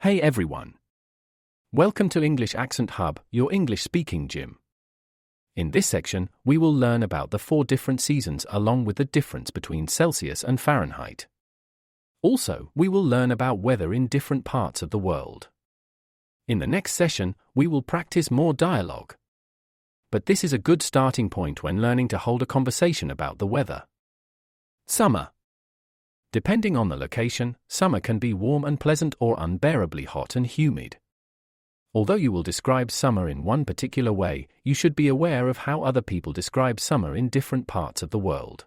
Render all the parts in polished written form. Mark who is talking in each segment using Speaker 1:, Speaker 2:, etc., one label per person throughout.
Speaker 1: Hey everyone. Welcome to English Accent Hub, your English speaking gym. In this section, we will learn about the 4 different seasons along with the difference between Celsius and Fahrenheit. Also, we will learn about weather in different parts of the world. In the next session, we will practice more dialogue. But this is a good starting point when learning to hold a conversation about the weather. Summer. Depending on the location, summer can be warm and pleasant or unbearably hot and humid. Although you will describe summer in one particular way, you should be aware of how other people describe summer in different parts of the world.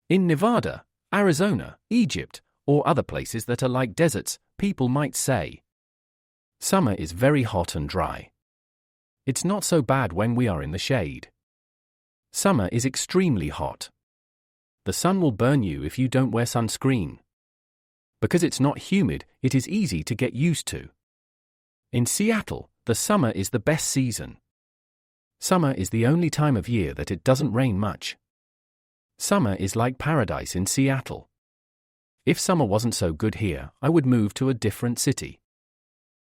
Speaker 1: In Nevada, Arizona, Egypt, or other places that are like deserts, people might say, "Summer is very hot and dry. It's not so bad when we are in the shade. Summer is extremely hot. The sun will burn you if you don't wear sunscreen. Because it's not humid, it is easy to get used to. In Seattle, the summer is the best season. Summer is the only time of year that it doesn't rain much. Summer is like paradise in Seattle. If summer wasn't so good here, I would move to a different city."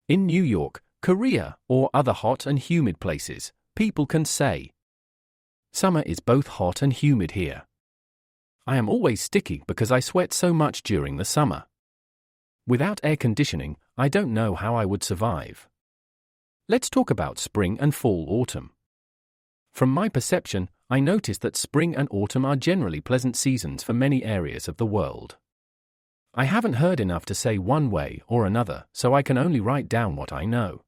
Speaker 1: In New York, Korea, or other hot and humid places, people can say, "Summer is both hot and humid here. I am always sticky because I sweat so much during the summer. Without air conditioning, I don't know how I would survive." Let's talk about spring and fall-autumn. From my perception, I notice that spring and autumn are generally pleasant seasons for many areas of the world. I haven't heard enough to say one way or another, so I can only write down what I know.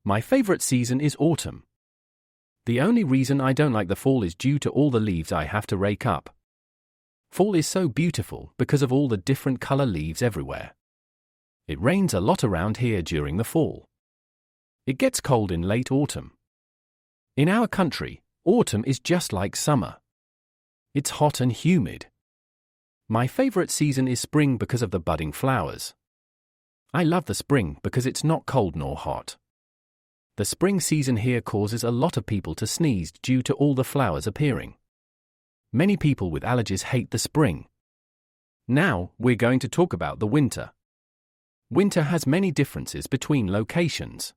Speaker 1: My favorite season is autumn. The only reason I don't like the fall is due to all the leaves I have to rake up. Fall is so beautiful because of all the different color leaves everywhere. It rains a lot around here during the fall. It gets cold in late autumn. In our country, autumn is just like summer. It's hot and humid. My favorite season is spring because of the budding flowers. I love the spring because it's not cold nor hot. The spring season here causes a lot of people to sneeze due to all the flowers appearing. Many people with allergies hate the spring. Now, we're going to talk about the winter. Winter has many differences between locations.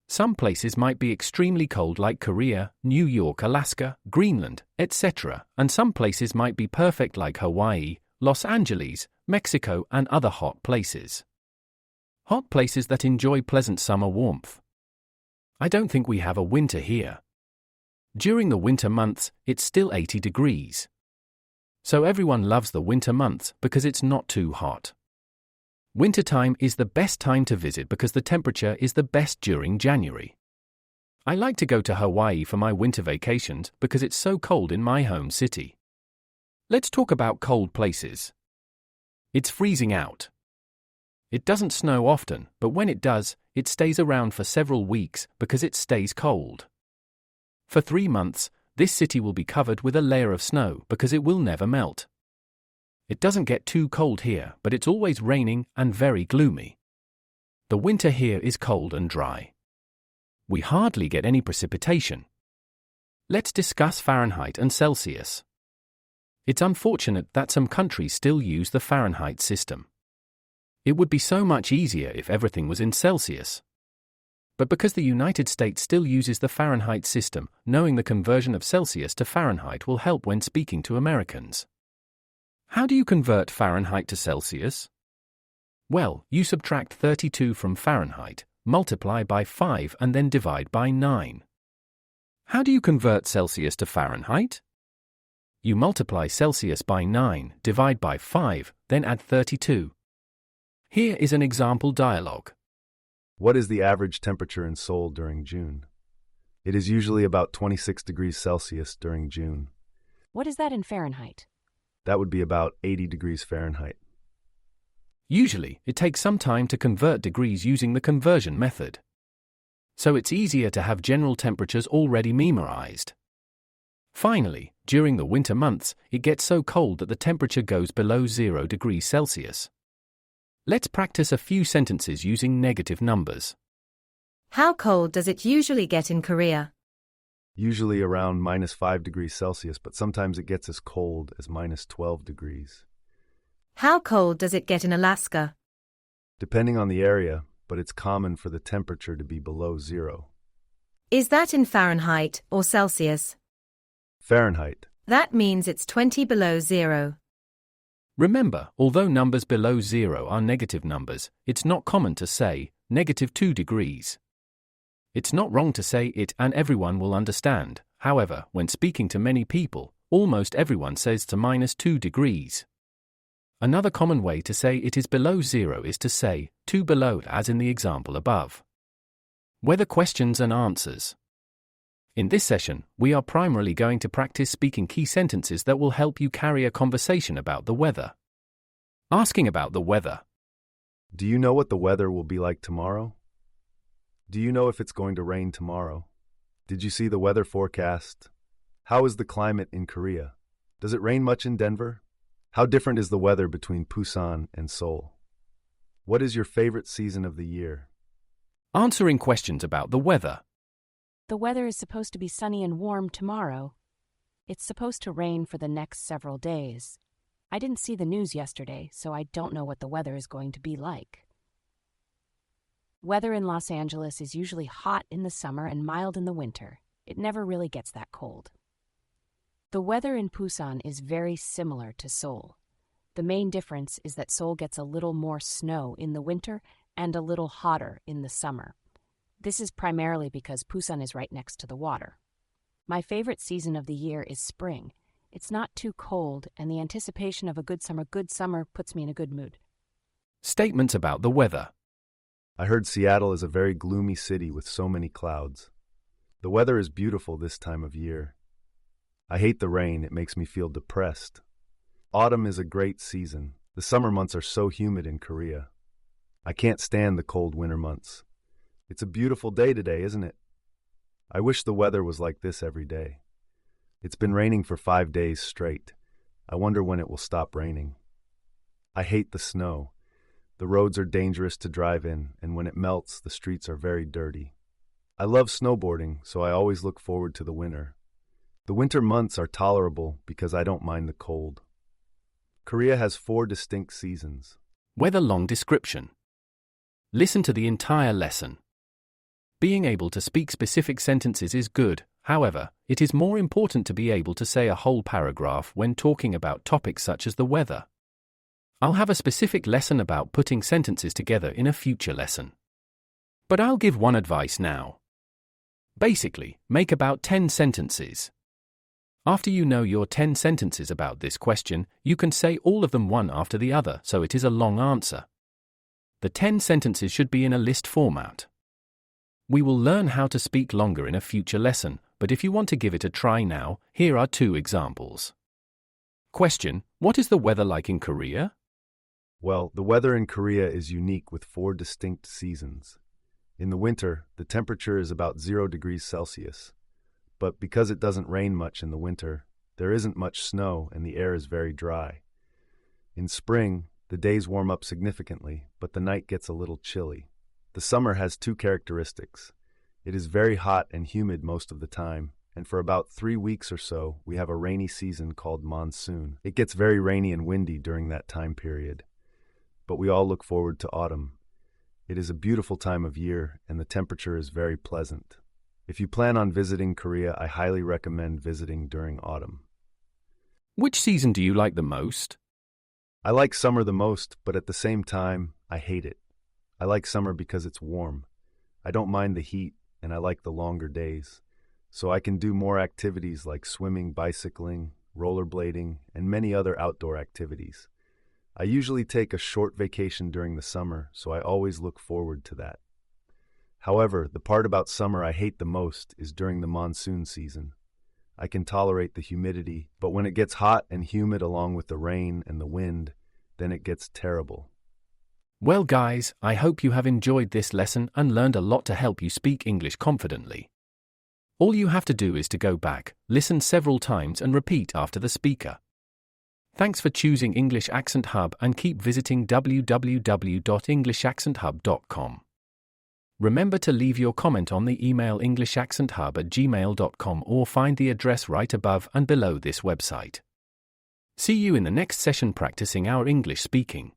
Speaker 1: Some places might be extremely cold like Korea, New York, Alaska, Greenland, etc., and some places might be perfect like Hawaii, Los Angeles, Mexico, and other hot places. Hot places that enjoy pleasant summer warmth. I don't think we have a winter here. During the winter months, it's still 80 degrees. So everyone loves the winter months because it's not too hot. Wintertime is the best time to visit because the temperature is the best during January. I like to go to Hawaii for my winter vacations because it's so cold in my home city. Let's talk about cold places. It's freezing out. It doesn't snow often, but when it does, it stays around for several weeks because it stays cold. For 3 months, this city will be covered with a layer of snow because it will never melt. It doesn't get too cold here, but it's always raining and very gloomy. The winter here is cold and dry. We hardly get any precipitation. Let's discuss Fahrenheit and Celsius. It's unfortunate that some countries still use the Fahrenheit system. It would be so much easier if everything was in Celsius. But because the United States still uses the Fahrenheit system, knowing the conversion of Celsius to Fahrenheit will help when speaking to Americans. How do you convert Fahrenheit to Celsius? Well, you subtract 32 from Fahrenheit, multiply by 5 and then divide by 9. How do you convert Celsius to Fahrenheit? You multiply Celsius by 9, divide by 5, then add 32. Here is an example dialogue.
Speaker 2: What is the average temperature in Seoul during June? It is usually about 26 degrees Celsius during June.
Speaker 3: What is that in Fahrenheit?
Speaker 2: That would be about 80 degrees Fahrenheit.
Speaker 1: Usually, it takes some time to convert degrees using the conversion method. So it's easier to have general temperatures already memorized. Finally, during the winter months, it gets so cold that the temperature goes below 0 degrees Celsius. Let's practice a few sentences using negative numbers.
Speaker 4: How cold does it usually get in Korea?
Speaker 2: Usually around -5 degrees Celsius, but sometimes it gets as cold as -12 degrees.
Speaker 4: How cold does it get in Alaska?
Speaker 2: depending on the area, but it's common for the temperature to be below 0.
Speaker 4: Is that in Fahrenheit or Celsius?
Speaker 2: Fahrenheit.
Speaker 4: That means it's 20 below 0.
Speaker 1: Remember, although numbers below 0 are negative numbers, it's not common to say -2 degrees. It's not wrong to say it and everyone will understand. However, when speaking to many people, almost everyone says to -2 degrees. Another common way to say it is below 0 is to say 2 below, as in the example above. Weather questions and answers. In this session, we are primarily going to practice speaking key sentences that will help you carry a conversation about the weather. Asking about the weather.
Speaker 2: Do you know what the weather will be like tomorrow? Do you know if it's going to rain tomorrow? Did you see the weather forecast? How is the climate in Korea? Does it rain much in Denver? How different is the weather between Busan and Seoul? What is your favorite season of the year?
Speaker 1: Answering questions about the weather.
Speaker 3: The weather is supposed to be sunny and warm tomorrow. It's supposed to rain for the next several days. I didn't see the news yesterday, so I don't know what the weather is going to be like. Weather in Los Angeles is usually hot in the summer and mild in the winter. It never really gets that cold. The weather in Busan is very similar to Seoul. The main difference is that Seoul gets a little more snow in the winter and a little hotter in the summer. This is primarily because Busan is right next to the water. My favorite season of the year is spring. It's not too cold, and the anticipation of a good summer puts me in a good mood.
Speaker 1: Statements about the weather.
Speaker 2: I heard Seattle is a very gloomy city with so many clouds. The weather is beautiful this time of year. I hate the rain, it makes me feel depressed. Autumn is a great season. The summer months are so humid in Korea. I can't stand the cold winter months. It's a beautiful day today, isn't it? I wish the weather was like this every day. It's been raining for 5 days straight. I wonder when it will stop raining. I hate the snow. The roads are dangerous to drive in, and when it melts, the streets are very dirty. I love snowboarding, so I always look forward to the winter. The winter months are tolerable because I don't mind the cold. Korea has 4 distinct seasons.
Speaker 1: Weather long description. Listen to the entire lesson. Being able to speak specific sentences is good, however, it is more important to be able to say a whole paragraph when talking about topics such as the weather. I'll have a specific lesson about putting sentences together in a future lesson. But I'll give one advice now. Basically, make about 10 sentences. After you know your 10 sentences about this question, you can say all of them one after the other, so it is a long answer. The 10 sentences should be in a list format. We will learn how to speak longer in a future lesson, but if you want to give it a try now, here are 2 examples. Question: what is the weather like in Korea?
Speaker 2: Well, the weather in Korea is unique with 4 distinct seasons. In the winter, the temperature is about 0 degrees Celsius. But because it doesn't rain much in the winter, there isn't much snow and the air is very dry. In spring, the days warm up significantly, but the night gets a little chilly. The summer has 2 characteristics. It is very hot and humid most of the time, and for about 3 weeks or so, we have a rainy season called monsoon. It gets very rainy and windy during that time period. But we all look forward to autumn. It is a beautiful time of year, and the temperature is very pleasant. If you plan on visiting Korea, I highly recommend visiting during autumn.
Speaker 1: Which season do you like the most?
Speaker 2: I like summer the most, but at the same time, I hate it. I like summer because it's warm. I don't mind the heat, and I like the longer days. So I can do more activities like swimming, bicycling, rollerblading, and many other outdoor activities. I usually take a short vacation during the summer, so I always look forward to that. However, the part about summer I hate the most is during the monsoon season. I can tolerate the humidity, but when it gets hot and humid along with the rain and the wind, then it gets terrible.
Speaker 1: Well guys, I hope you have enjoyed this lesson and learned a lot to help you speak English confidently. All you have to do is to go back, listen several times and repeat after the speaker. Thanks for choosing English Accent Hub and keep visiting www.englishaccenthub.com. Remember to leave your comment on the email englishaccenthub@gmail.com or find the address right above and below this website. See you in the next session practicing our English speaking.